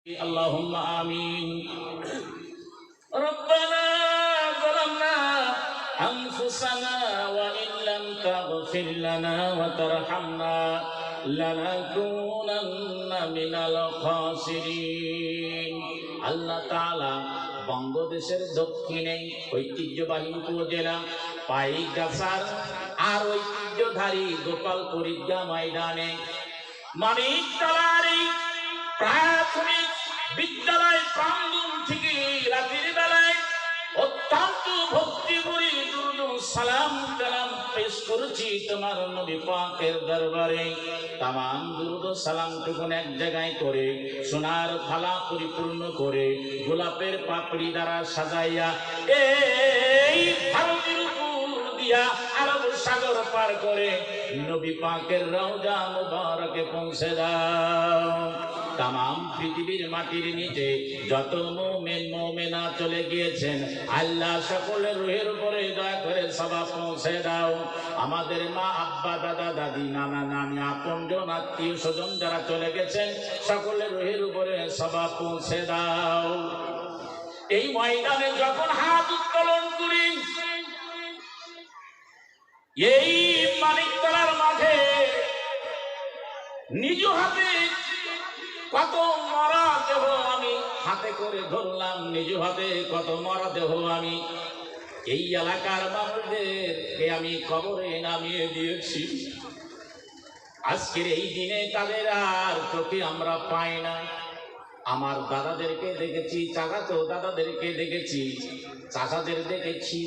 اللهم آمين. ربنا ظلمنا أنفسنا وإن لم تغفر لنا وترحمنا لنكونن من الخاسرين. আল্লাহ তাআলা বাংলাদেশের দক্ষিণে ঐতিহ্যবাহী উপজেলা পাইকগাছার আর ঐতিহ্যধারী গোপালপুর ঈদগাহ ময়দানে মানিকতলার প্রাথমিক বিদ্যালয় প্রাঙ্গণ থেকে রাতের বেলায় অত্যন্ত ভক্তিভরে দুরূদ ও সালাম কালাম পেশ করেছি তোমার নবী পাকের দরবারে। তামাম দুরূদ ও সালামটুকু এক জায়গায় করে সোনার থালা পরিপূর্ণ করে গোলাপের পাপড়ি দ্বারা সাজাইয়া এই ভারতের উপর দিয়া আরব সাগর পার করে নবী পাকের রওজা মুবারকে পৌঁছে দাও। তামাম পৃথিবীর মাটির নিচে যত মুমিন মুমিনা চলে গিয়েছেন আল্লাহ সকলের রুহের উপরে দয়া করে সওয়াব পৌঁছে দাও। আমাদের মা আব্বা দাদা দাদি নানা নানি আপনজন আত্মীয় স্বজন যারা চলে গেছেন সকলের রুহের উপরে সওয়াব পৌঁছে দাও। এই ময়দানে যখন হাত উত্তোলন করি এই মানিকতলার মাঠে নিজ হাতে কত মরা দেহ আমি হাতে করে ধরলাম, নিজ হাতে কত মরা দেহ আমি এই এলাকার মানুষদেরকে আমি কবরে নামিয়ে দিয়েছি। আজকের এই দিনে তাদের আর চোখে আমরা পাই না। আমার দাদাদেরকে দেখেছি, চাচাতো দাদাদেরকে দেখেছি, চাচাদের দেখেছি,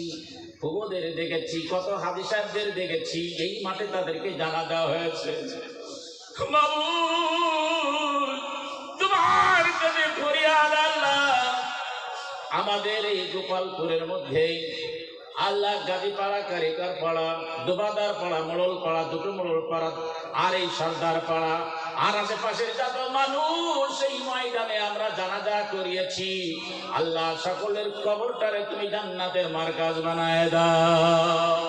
ফুফুদের দেখেছি, কত হাজী সাহেবদের দেখেছি। এই মাঠে তাদেরকে জানা দেওয়া হয়েছে। বাবু তোমার কাছে ফরিয়াদ আল্লাহ, আমাদের এই গোপালপুরের মধ্যে আল্লাহ গাজীপাড়া, কারিকার পাড়া, দুবাদার পাড়া, মোড়ল পাড়া, দুটো মোড়ল পাড়া আর এই সর্দার পাড়া আর আশেপাশের যত মানুষ এই ময়দানে আমরা জানাজা করিয়েছি আল্লাহ সকলের কবরটারে তুমি জান্নাতের মারকাজ বানায় দাও।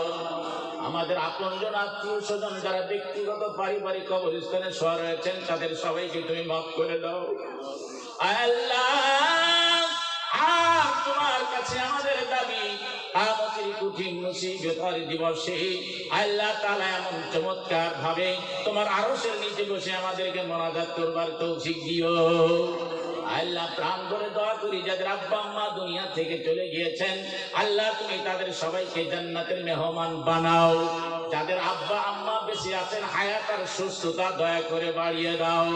আমাদের আপনজন আত্মীয় স্বজন যারা ব্যক্তিগত পারিবারিক কবরস্থানে শোয়া রয়েছেন তাদের সবাইকে তুমি মাফ করে দাও আল্লাহ। আর তোমার কাছে আমাদের দাবি কিয়ামতের কঠিন মুসিবতের দিবসে আল্লাহ তাআলা এমন চমৎকার ভাবে তোমার আরশের নিচে বসে আমাদেরকে মোনাজাত করবার তৌফিক দিও আল্লাহ। প্রাণ করে দোয়া করি যাদের আব্বা আম্মা দুনিয়া থেকে চলে গিয়েছেন আল্লাহ তুমি তাদের সবাইকে জান্নাতের মেহমান বানাও। যাদের আব্বা আম্মা বেঁচে আছেন হায়াত আর সুস্থতা দয়া করে বাড়িয়ে দাও।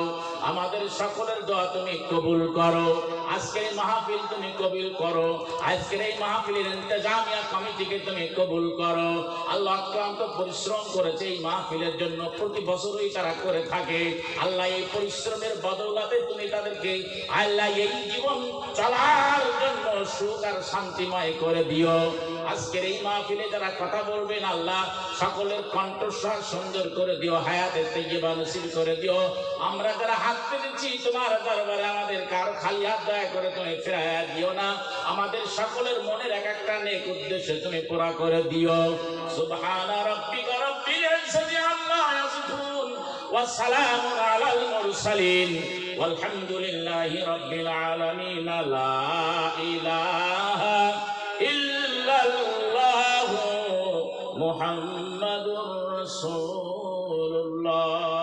আমাদের সকলের দোয়া তুমি কবুল করো। আজকের এই মাহফিল তুমি কবুল করো। আজকের এই মাহফিলের ইন্তেজামিয়া কমিটিকে তুমি কবুল করো। আল্লাহ অক্লান্ত পরিশ্রম করেছে এই মাহফিলের জন্য, প্রতি বছরই তারা করে থাকে। আল্লাহ এই পরিশ্রমের বদৌলতে তুমি তাদেরকে আল্লাহ এই জীবন চলার জন্য সুখ আর শান্তিময় করে দিও। আজকের এই মাহফিলে যারা কথা বলবেন আল্লাহ সকলের কণ্ঠস্বর সুন্দর করে দিও, হায়াতে তাইয়্যিবা নসিব করে দিও। আমরা যারা হাত পেতেছি তোমার দরবারে আমাদের কারো খালি হাত দয়া করে তুমি ফিরাইয়া দিও না। আমাদের সকলের মনের এক একটা নেক উদ্দেশ্য তুমি পুরা করে দিও। সুবহানা রাব্বিকা রাব্বিল ইজ্জাতি আম্মা ইয়াসিফুন ওয়া সালামুন আলাল মুরসালিন ওয়ালহামদুলিল্লাহি রাব্বিল আলামিন। লা ইলাহা ইল্লাল্লাহু মুহাম্মাদুর রাসূলুল্লাহ।